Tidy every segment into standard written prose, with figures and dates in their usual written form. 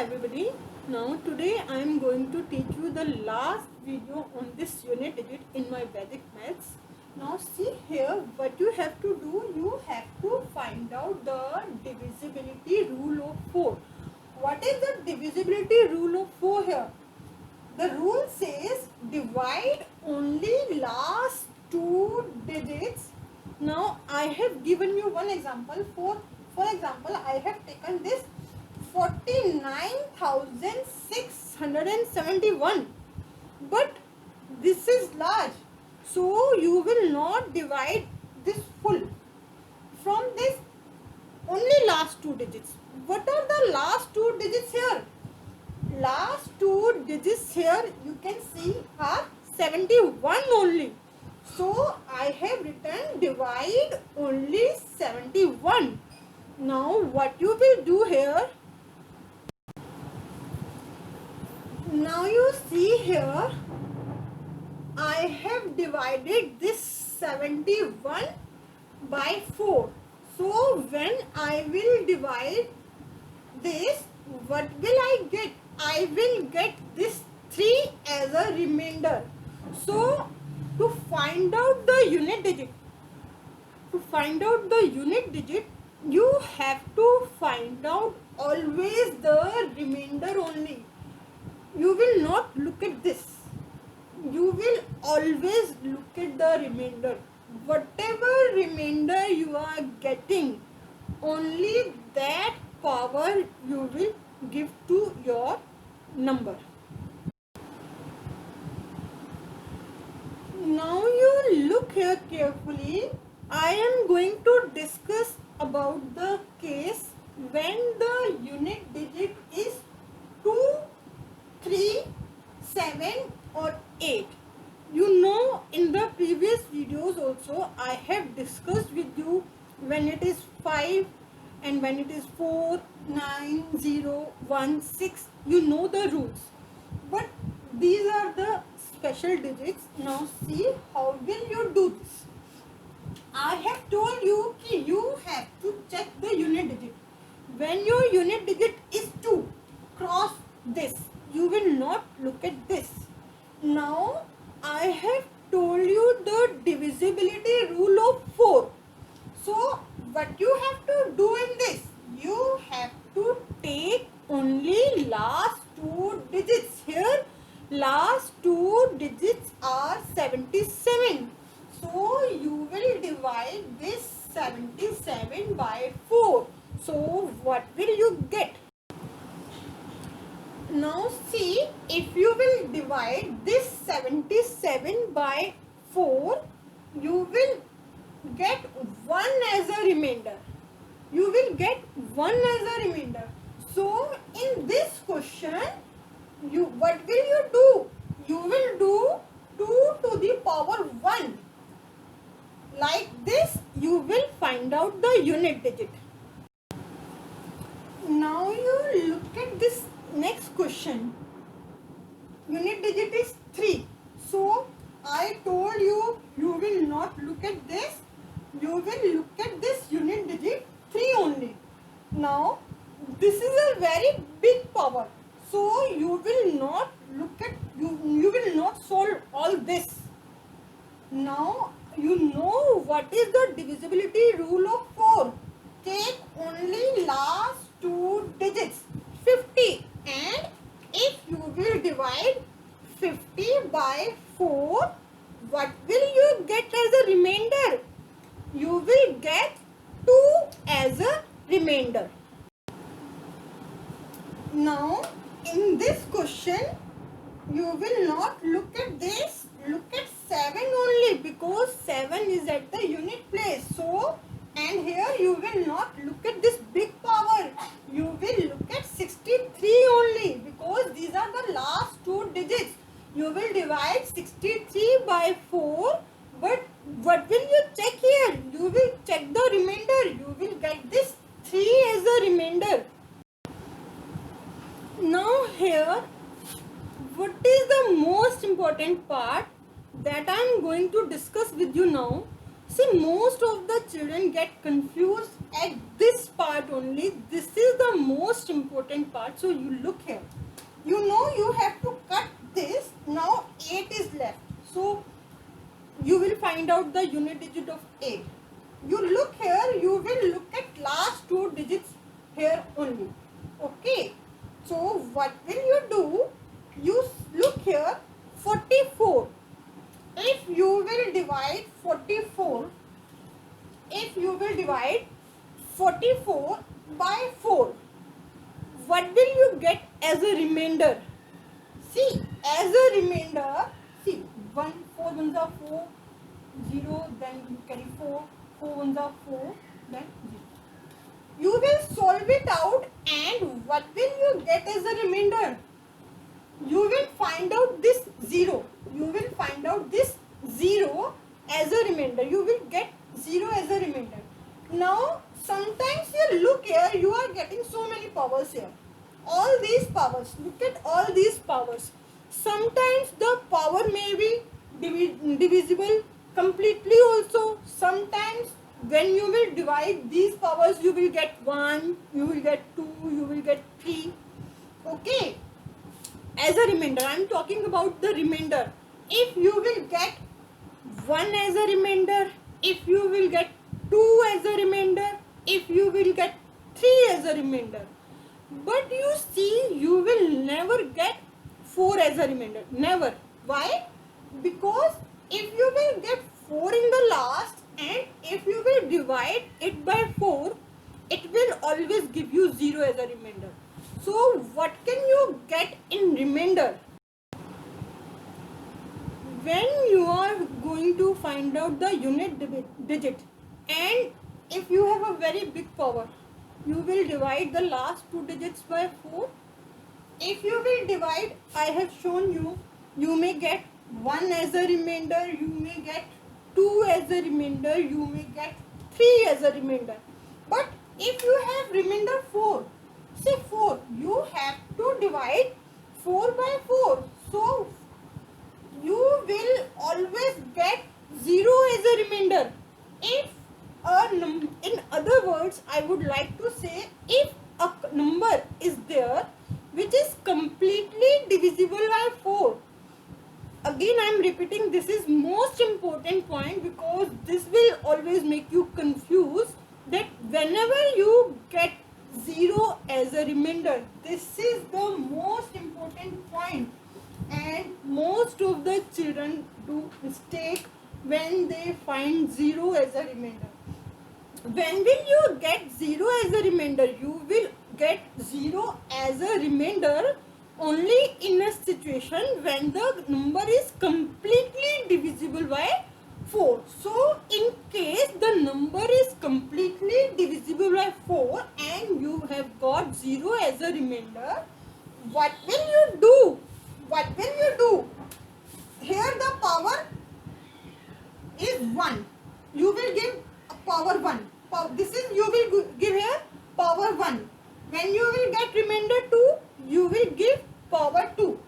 everybody. Now today I am going to teach you the last video on this unit digit in my Vedic maths. Now see here what you have to do. You have to find out the divisibility rule of 4. What is the divisibility rule of 4 here? The rule says divide only last two digits. Now I have given you one example. For example, I have taken this 49,671, but this is large, so you will not divide this full. From this only last two digits. What are the last two digits here? Last two digits here you can see are 71 only. So I have written divide only 71. Now what you will do here? Now you see here I have divided this 71 by 4. So when I will divide this, what will I get? I will get this 3 as a remainder. So to find out the unit digit, you have to find out always the remainder only. You will not look at this. You will always look at the remainder. Whatever remainder you are getting, only that power you will give to your number. Now you look here carefully. I am going to discuss about the case when the unit digit is 2, 3, 7 or 8. You know, in the previous videos also I have discussed with you when it is 5 and when it is 4, 9, 0, 1, 6. You know the rules. But these are the special digits. Now see how will you do this. I have told you that you have to check the unit digit. When your unit digit is 2, cross this. You will not look at this. Now I have told you the divisibility rule of 4. So what you have to do in this? You have to take only last two digits. Here last two digits are 77. So you will divide this 77 by 4. So what will you get? Now see, if you will divide this 77 by 4, you will get 1 as a remainder. You will get 1 as a remainder. So in this question, what will you do? You will do 2 to the power 1. Like this, you will find out the unit digit. Now you look at this next question. Unit digit is 3. So I told you, you will not look at this. You will look at this unit digit 3 only. Now this is a very big power. So you will not look at, you will not solve all this. Now you know what is the divisibility rule of 4. Take only last two digits, 50, and if you will divide 50 by 4, what will you get as a remainder? You will get 2 as a remainder. Now in this question, you will not look at this, look at 7 only, because 7 is at the unit place. So, and here you will not look at this big power. You will look at 63 only, because these are the last two digits. You will divide 63 by 4, but what will you check here? You will check the remainder. You will get this 3 as a remainder. Now here, what is the most important part that I am going to discuss with you now? See, most of the children get confused at this part only. This is the most important part. So you look here. You know you have to cut this. Now 8 is left. So you will find out the unit digit of 8. You look here, you will look at last two digits here only. Okay. So what will you do? You look here, 44. If you will divide 44, if you will divide 44 by 4, what will you get as a remainder? See, as a remainder, see, 1, 4 ones are 4, 0, then you carry 4, 4 ones are 4, then 0. You will solve it out, and what will you get as a remainder? You will find out this 0. You will find out this 0 as a remainder. You will get 0 as a remainder. Now, sometimes you look here, you are getting so many powers here. All these powers, look at all these powers. Sometimes the power may be divisible completely also. Sometimes when you will divide these powers, you will get 1, you will get 2, you will get 3. Okay. As a remainder, I am talking about the remainder. If you will get 1 as a remainder, if you will get 2 as a remainder, if you will get 3 as a remainder. But you see, you will never get 4 as a remainder. Never. Why? Because if you will get 4 in the last, and if you will divide it by 4, it will always give you 0 as a remainder. So what can you get in remainder? When you are going to find out the unit digit, and if you have a very big power, you will divide the last two digits by 4. If you will divide, I have shown you, you may get 1 as a remainder, you may get 2 as a remainder, you may get 3 as a remainder. But if you have remainder 4, say 4, you have to divide 4 by 4. So you will always get 0 as a remainder. If in other words, I would like to say, if a number is there which is completely divisible by 4, again I am repeating, this is most important point, because this will always make you confused, that whenever you get 0 as a remainder, this is the most important point, and most of the children do mistake when they find 0 as a remainder. When will you get 0 as a remainder? You will get 0 as a remainder only in a situation when the number is completely divisible by 4. So, in case the number is completely divisible by 4 and you have got 0 as a remainder, what will you do? What will you do? Here the power is 1. You will give power 1. This is, you will give here power 1. When you will get remainder 2, you will give power 2.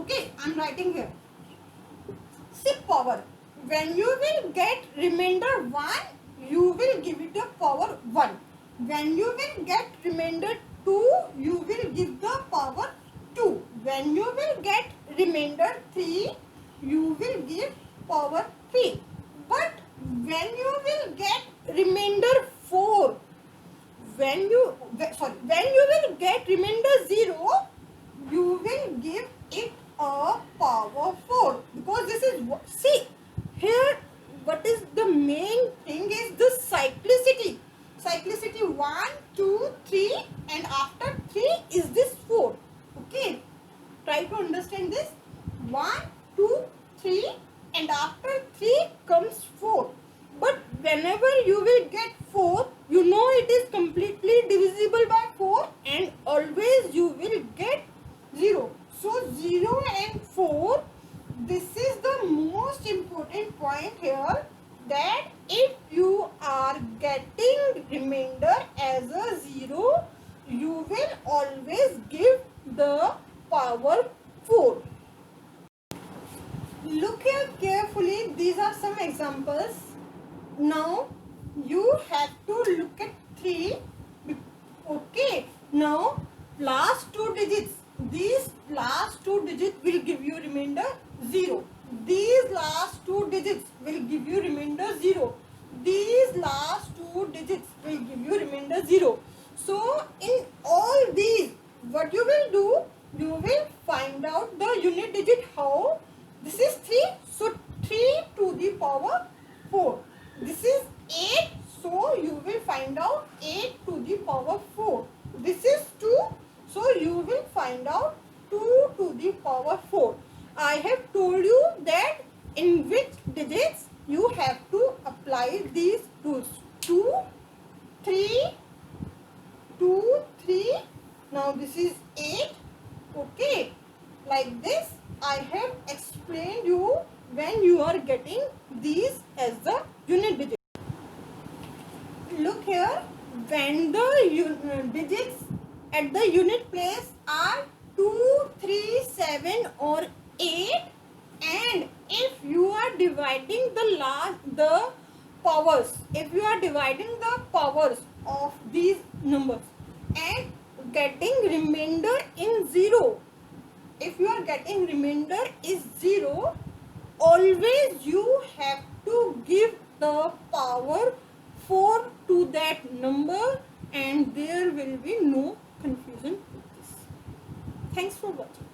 Okay, I am writing here. See, power. When you will get remainder 1, you will give it a power 1. When you will get remainder 2, you will give the power 2. When you will get remainder 3, you will give power 3. But when you will get remainder 4, when you will get remainder 0, you will give it a power 4, because this is, see here, what is the main thing is the cyclicity. Cyclicity 1, 2, 3, and after 3 is this 4. Okay, try to understand this. 1, 2, 3, and after 3 comes 4. But whenever you will get 4, you know it is completely divisible by 4, and always you will get 0. So 0 and 4, this is the most important point here, that if you are getting remainder as a 0, you will always give the power 4. Look here carefully, these are some examples. Now you have to look at 3. Okay, now last two digits, these last two digits will give you remainder 0. These last two digits will give you remainder 0. These last two digits will give you remainder 0. So in all these, what you will do, you will find out the unit digit. How? This is 3, so 3 to the power 4. This is 8, so you will find out 8 to the power 4. This is 2, so you will find out 2 to the power 4. I have told you that in which digits you have to apply these rules. 2, 3, 2, 3. Now this is 8. Okay, like this I have explained you when you are getting these as the unit digit. Look here, when the digits at the unit place are 2, 3, 7 or 8, and if you are dividing the powers, if you are dividing the powers of these numbers and getting remainder in 0, if you are getting remainder is 0, always you have to give the power 4 to that number, and there will be no confusion with this. Thanks for watching.